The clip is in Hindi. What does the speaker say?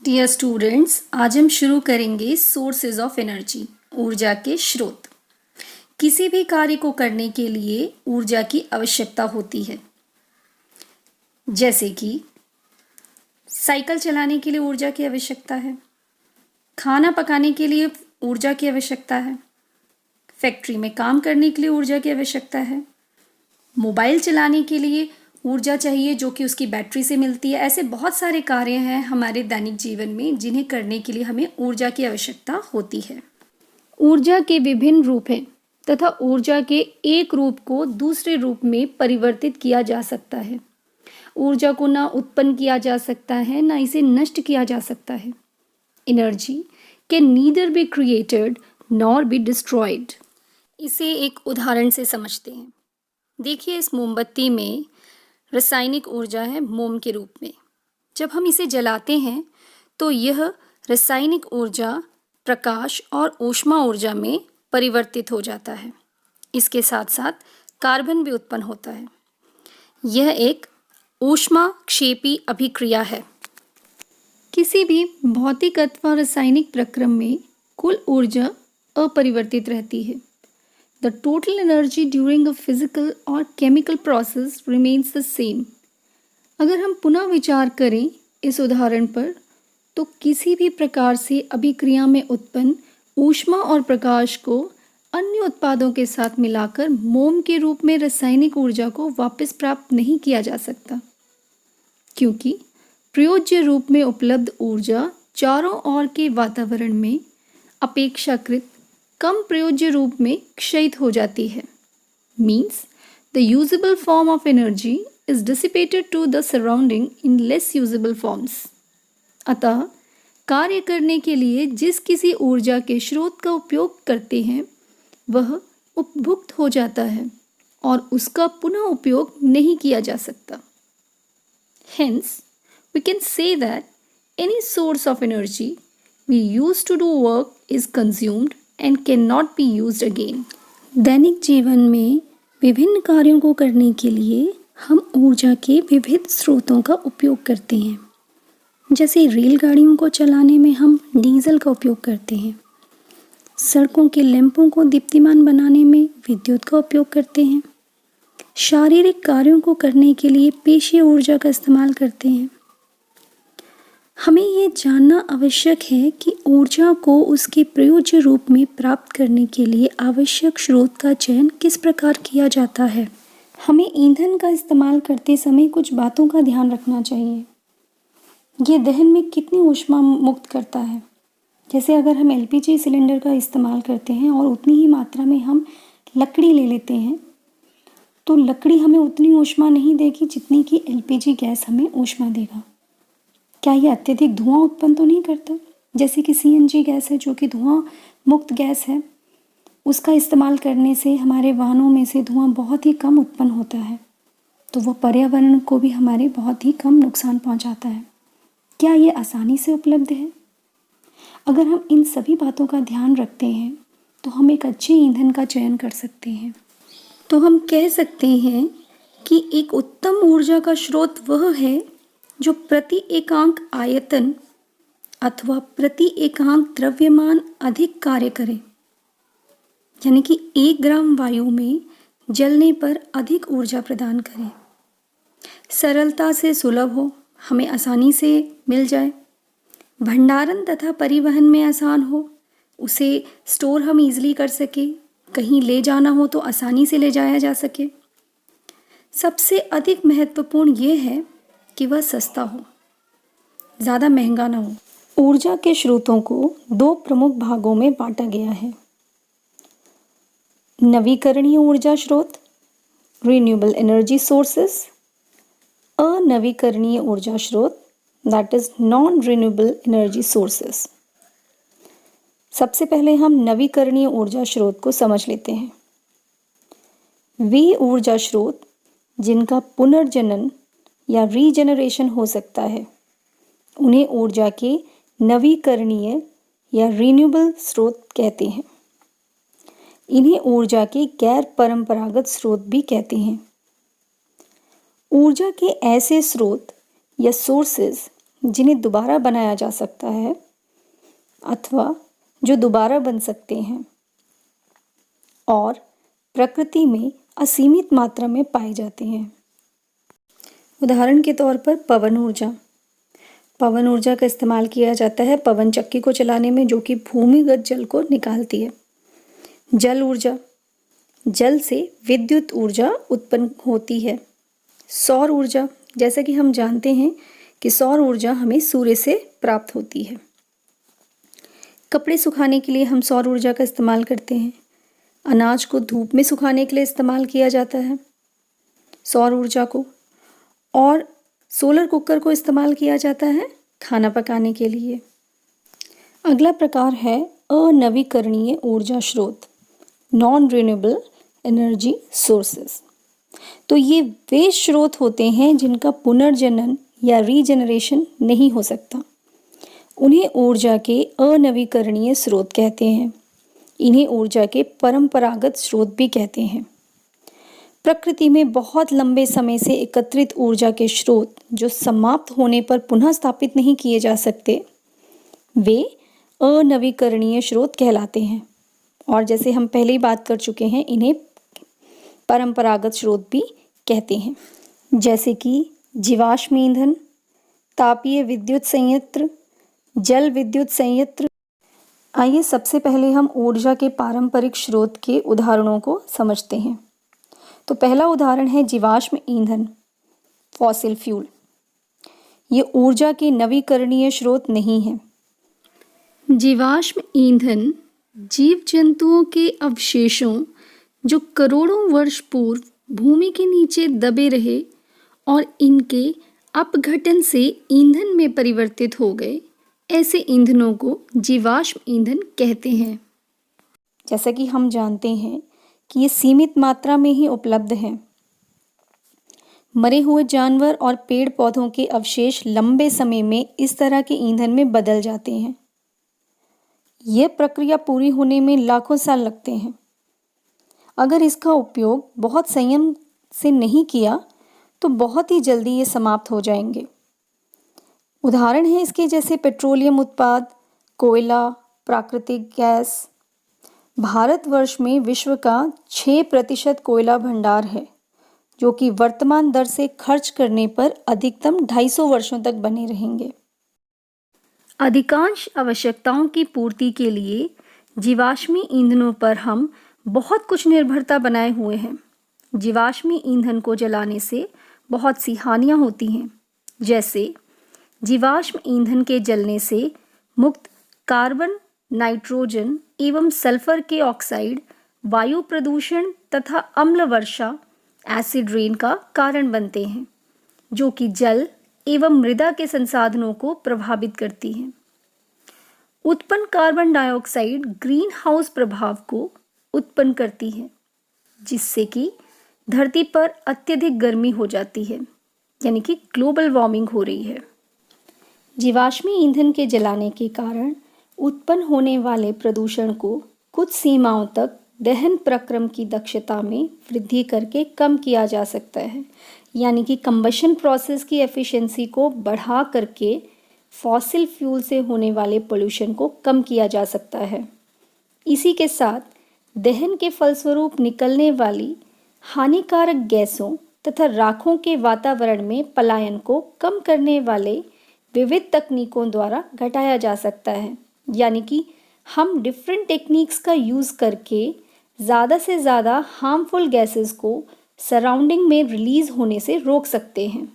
डियर स्टूडेंट्स, आज हम शुरू करेंगे सोर्सेज ऑफ एनर्जी, ऊर्जा के स्रोत। किसी भी कार्य को करने के लिए ऊर्जा की आवश्यकता होती है। जैसे कि साइकिल चलाने के लिए ऊर्जा की आवश्यकता है, खाना पकाने के लिए ऊर्जा की आवश्यकता है, फैक्ट्री में काम करने के लिए ऊर्जा की आवश्यकता है, मोबाइल चलाने के लिए ऊर्जा चाहिए जो कि उसकी बैटरी से मिलती है। ऐसे बहुत सारे कार्य हैं हमारे दैनिक जीवन में जिन्हें करने के लिए हमें ऊर्जा की आवश्यकता होती है। ऊर्जा के विभिन्न रूप हैं तथा ऊर्जा के एक रूप को दूसरे रूप में परिवर्तित किया जा सकता है। ऊर्जा को ना उत्पन्न किया जा सकता है ना इसे नष्ट किया जा सकता है। Energy can neither be created nor be destroyed. इसे एक उदाहरण से समझते हैं। देखिए, इस मोमबत्ती में रासायनिक ऊर्जा है मोम के रूप में। जब हम इसे जलाते हैं तो यह रासायनिक ऊर्जा प्रकाश और ऊष्मा ऊर्जा में परिवर्तित हो जाता है। इसके साथ साथ कार्बन भी उत्पन्न होता है। यह एक ऊष्माक्षेपी अभिक्रिया है। किसी भी भौतिक अथवा रासायनिक प्रक्रम में कुल ऊर्जा अपरिवर्तित रहती है। The total energy during a physical or chemical process remains the same. अगर हम पुनः विचार करें इस उदाहरण पर, तो किसी भी प्रकार से अभिक्रिया में उत्पन्न ऊष्मा और प्रकाश को अन्य उत्पादों के साथ मिलाकर मोम के रूप में रासायनिक ऊर्जा को वापस प्राप्त नहीं किया जा सकता, क्योंकि प्रयोज्य रूप में उपलब्ध ऊर्जा चारों ओर के वातावरण में अपेक्षाकृत कम प्रयोज्य रूप में क्षयित हो जाती है। Means the usable form of energy is dissipated to the surrounding in less usable forms. अतः कार्य करने के लिए जिस किसी ऊर्जा के स्रोत का उपयोग करते हैं वह उपभुक्त हो जाता है और उसका पुनः उपयोग नहीं किया जा सकता। Hence, we can say that any source of energy we use to do work is consumed and cannot be used again. दैनिक जीवन में विभिन्न कार्यों को करने के लिए हम ऊर्जा के विविध स्रोतों का उपयोग करते हैं। जैसे रेलगाड़ियों को चलाने में हम डीजल का उपयोग करते हैं, सड़कों के लैंपों को दीप्तिमान बनाने में विद्युत का उपयोग करते हैं, शारीरिक कार्यों को करने के लिए पेशीय ऊर्जा का इस्तेमाल करते हैं। हमें ये जानना आवश्यक है कि ऊर्जा को उसके प्रयोज्य रूप में प्राप्त करने के लिए आवश्यक स्रोत का चयन किस प्रकार किया जाता है। हमें ईंधन का इस्तेमाल करते समय कुछ बातों का ध्यान रखना चाहिए। ये दहन में कितनी ऊष्मा मुक्त करता है। जैसे अगर हम एलपीजी सिलेंडर का इस्तेमाल करते हैं और उतनी ही मात्रा में हम लकड़ी ले लेते हैं, तो लकड़ी हमें उतनी ऊष्मा नहीं देगी जितनी कि एलपीजी गैस हमें ऊष्मा देगा। क्या ये अत्यधिक धुआं उत्पन्न तो नहीं करता? जैसे कि सीएनजी गैस है जो कि धुआं मुक्त गैस है, उसका इस्तेमाल करने से हमारे वाहनों में से धुआं बहुत ही कम उत्पन्न होता है, तो वह पर्यावरण को भी हमारे बहुत ही कम नुकसान पहुंचाता है। क्या ये आसानी से उपलब्ध है? अगर हम इन सभी बातों का ध्यान रखते हैं तो हम एक अच्छे ईंधन का चयन कर सकते हैं। तो हम कह सकते हैं कि एक उत्तम ऊर्जा का स्रोत वह है जो प्रति एकांक आयतन अथवा प्रति एकांक द्रव्यमान अधिक कार्य करे, यानी कि 1 ग्राम वायु में जलने पर अधिक ऊर्जा प्रदान करे, सरलता से सुलभ हो, हमें आसानी से मिल जाए, भंडारण तथा परिवहन में आसान हो, उसे स्टोर हम ईजिली कर सके, कहीं ले जाना हो तो आसानी से ले जाया जा सके। सबसे अधिक महत्वपूर्ण ये है कि वह सस्ता हो, ज़्यादा महंगा ना हो। ऊर्जा के स्रोतों को 2 प्रमुख भागों में बांटा गया है। नवीकरणीय ऊर्जा स्रोत, रिन्यूएबल एनर्जी सोर्सेस, अनवीकरणीय ऊर्जा स्रोत, that is non renewable energy sources. सबसे पहले हम नवीकरणीय ऊर्जा स्रोत को समझ लेते हैं। वे ऊर्जा स्रोत जिनका पुनर्जनन या रीजनरेशन हो सकता है, उन्हें ऊर्जा के नवीकरणीय या रिन्यूएबल स्रोत कहते हैं। इन्हें ऊर्जा के गैर परंपरागत स्रोत भी कहते हैं। ऊर्जा के ऐसे स्रोत या सोर्सेज जिन्हें दोबारा बनाया जा सकता है अथवा जो दोबारा बन सकते हैं और प्रकृति में असीमित मात्रा में पाए जाते हैं। उदाहरण के तौर पर पवन ऊर्जा। पवन ऊर्जा का इस्तेमाल किया जाता है पवन चक्की को चलाने में, जो कि भूमिगत जल को निकालती है। जल ऊर्जा, जल से विद्युत ऊर्जा उत्पन्न होती है। सौर ऊर्जा, जैसा कि हम जानते हैं कि सौर ऊर्जा हमें सूर्य से प्राप्त होती है। कपड़े सुखाने के लिए हम सौर ऊर्जा का इस्तेमाल करते हैं। अनाज को धूप में सुखाने के लिए इस्तेमाल किया जाता है सौर ऊर्जा को, और सोलर कुकर को इस्तेमाल किया जाता है खाना पकाने के लिए। अगला प्रकार है अनवीकरणीय ऊर्जा स्रोत, नॉन रिन्यूएबल एनर्जी सोर्सेस। तो ये वे स्रोत होते हैं जिनका पुनर्जनन या रीजनरेशन नहीं हो सकता। उन्हें ऊर्जा के अनवीकरणीय स्रोत कहते हैं। इन्हें ऊर्जा के परंपरागत स्रोत भी कहते हैं। प्रकृति में बहुत लंबे समय से एकत्रित ऊर्जा के स्रोत जो समाप्त होने पर पुनः स्थापित नहीं किए जा सकते, वे अनवीकरणीय स्रोत कहलाते हैं। और जैसे हम पहले ही बात कर चुके हैं, इन्हें परंपरागत स्रोत भी कहते हैं, जैसे कि जीवाश्म ईंधन, तापीय विद्युत संयंत्र, जल विद्युत संयंत्र। आइए सबसे पहले हम ऊर्जा के पारंपरिक स्रोत के उदाहरणों को समझते हैं। तो पहला उदाहरण है जीवाश्म ईंधन, फॉसिल फ्यूल। ये ऊर्जा के नवीकरणीय स्रोत नहीं है। जीवाश्म ईंधन जीव जंतुओं के अवशेषों जो करोड़ों वर्ष पूर्व भूमि के नीचे दबे रहे और इनके अपघटन से ईंधन में परिवर्तित हो गए, ऐसे ईंधनों को जीवाश्म ईंधन कहते हैं। जैसा कि हम जानते हैं कि ये सीमित मात्रा में ही उपलब्ध हैं। मरे हुए जानवर और पेड़ पौधों के अवशेष लंबे समय में इस तरह के ईंधन में बदल जाते हैं। यह प्रक्रिया पूरी होने में लाखों साल लगते हैं। अगर इसका उपयोग बहुत संयम से नहीं किया तो बहुत ही जल्दी ये समाप्त हो जाएंगे। उदाहरण है इसके जैसे पेट्रोलियम उत्पाद, कोयला, प्राकृतिक गैस। भारतवर्ष में विश्व का 6% कोयला भंडार है, जो कि वर्तमान दर से खर्च करने पर अधिकतम 250 वर्षों तक बने रहेंगे। अधिकांश आवश्यकताओं की पूर्ति के लिए जीवाश्मी ईंधनों पर हम बहुत कुछ निर्भरता बनाए हुए हैं। जीवाश्मी ईंधन को जलाने से बहुत सी हानियां होती हैं, जैसे जीवाश्म ईंधन के जलने से मुक्त कार्बन, नाइट्रोजन एवं सल्फर के ऑक्साइड वायु प्रदूषण तथा अम्ल वर्षा, एसिड रेन का कारण बनते हैं, जो कि जल एवं मृदा के संसाधनों को प्रभावित करती हैं। उत्पन्न कार्बन डाइऑक्साइड ग्रीन हाउस प्रभाव को उत्पन्न करती है, जिससे कि धरती पर अत्यधिक गर्मी हो जाती है, यानी कि ग्लोबल वार्मिंग हो रही है। जीवाश्मी ईंधन के जलाने के कारण उत्पन्न होने वाले प्रदूषण को कुछ सीमाओं तक दहन प्रक्रम की दक्षता में वृद्धि करके कम किया जा सकता है, यानी कि कंबशन प्रोसेस की एफिशिएंसी को बढ़ा करके फॉसिल फ्यूल से होने वाले पोल्यूशन को कम किया जा सकता है। इसी के साथ दहन के फलस्वरूप निकलने वाली हानिकारक गैसों तथा राखों के वातावरण में पलायन को कम करने वाले विविध तकनीकों द्वारा घटाया जा सकता है, यानी कि हम डिफरेंट टेक्निक्स का यूज़ करके ज़्यादा से ज़्यादा हार्मफुल गैसेस को सराउंडिंग में रिलीज़ होने से रोक सकते हैं।